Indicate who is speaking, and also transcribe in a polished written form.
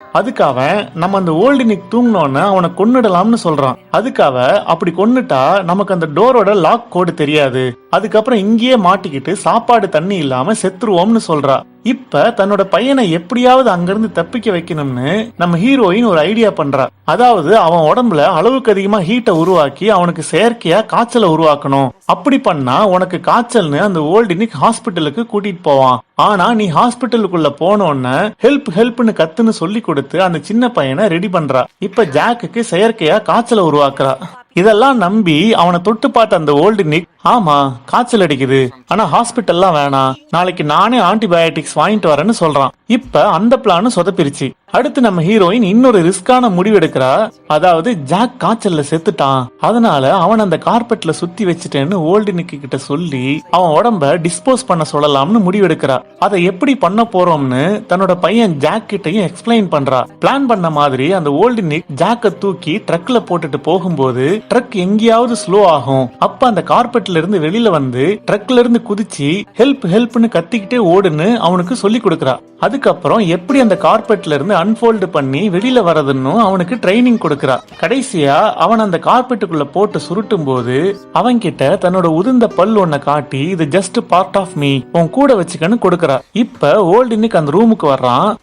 Speaker 1: அதுக்கு அவன் நம்ம அந்த ஓல்டு நிக் தூங்கினோன்னு அவனை கொன்னுடலாம்னு சொல்றான். அதுக்கு அவ அப்படி கொன்னுட்டா நமக்கு அந்த டோரோட லாக் கோடு தெரியாது, அதுக்கப்புறம் இங்கேயே மாட்டிக்கிட்டு சாப்பாடு தண்ணி இல்லாம செத்துருவோம்னு சொல்றா. இப்ப தன்னோட பையனை எப்படியாவது அங்கிருந்து தப்பிக்க வைக்கணும்னு நம்ம ஹீரோயின் ஒரு ஐடியா பண்றா. அதாவது அவன் உடம்புல அளவுக்கு அதிகமா ஹீட்டை உருவாக்கி அவனுக்கு செயற்கையா காய்ச்சலை உருவாக்கணும். அப்படி பண்ணா உனக்கு காய்ச்சல்னு அந்த ஓல்டு நிக் ஹாஸ்பிட்டலுக்கு கூட்டிட்டு போவான். ஆனா நீ ஹாஸ்பிட்டலுக்குள்ள போனோன்னு ஹெல்ப் ஹெல்ப்னு கத்துன்னு சொல்லி கொடுத்து அந்த சின்ன பையனை ரெடி பண்றா. இப்ப ஜாக்குக்கு செயற்கையா காய்ச்சலை உருவாக்குறா. இதெல்லாம் நம்பி அவனை தொட்டு பார்த்த அந்த ஓல்டு நிக், ஆமா காய்ச்சல் அடிக்குது, ஆனா ஹாஸ்பிட்டல்லாம் வேணாம், நாளைக்கு நானே ஆன்டிபயோட்டிக்ஸ் வாங்கிட்டு வரேன்னு சொல்றான். இப்ப அந்த பிளான் சொதப்பிருச்சு. அடுத்து நம்ம ஹீரோயின் இன்னொரு ரிஸ்கான முடிவு எடுக்கிறா. அதாவது ஜாக் காய்ச்சல்ல செத்துட்டான், அதனால அவன் அந்த கார்பெட்ல சுத்தி வச்சுட்டேன்னு ஓல்டு நிக் கிட்ட சொல்லி அவன் உடம்ப டிஸ்போஸ் பண்ண சொல்லலாம்னு முடிவெடுக்கிறா. அதை எப்படி பண்ண போறோம்னு தன்னோட பையன் ஜாக் கிட்டையும் எக்ஸ்பிளைன் பண்றா. பிளான் பண்ண மாதிரி அந்த ஓல்டு நிக் ஜாக்க தூக்கி ட்ரக்ல போட்டுட்டு போகும்போது ட்ரக் எங்கேயாவது ஸ்லோ ஆகும். அப்ப அந்த கார்பெட்ல இருந்து வெளியில வந்து ட்ரக்ல இருந்து குதிச்சு ஹெல்ப் ஹெல்ப்னு கத்திக்கிட்டே ஓடுன்னு அவனுக்கு சொல்லி கொடுக்கறா. அதுக்கப்புறம் எப்படி அந்த கார்பெட்ல இருந்து அன்ஃபோல்டு பண்ணி வெளியில வரதுன்னு அவனுக்கு ட்ரைனிங் கொடுக்கறா. கடைசியா அவன் அந்த கார்பெட்டுக்குள்ள போட்டு சுருட்டும் போது அவன் கிட்ட தன்னோட உதிர்ந்த பல் ஒன்ன காட்டி இது ஜஸ்ட் பார்ட் ஆஃப் மீ, உன் கூட வச்சுக்கன்னு கொடுக்கறா. இப்ப ஓல்டு நிக் அந்த ரூமுக்கு வர்றான்.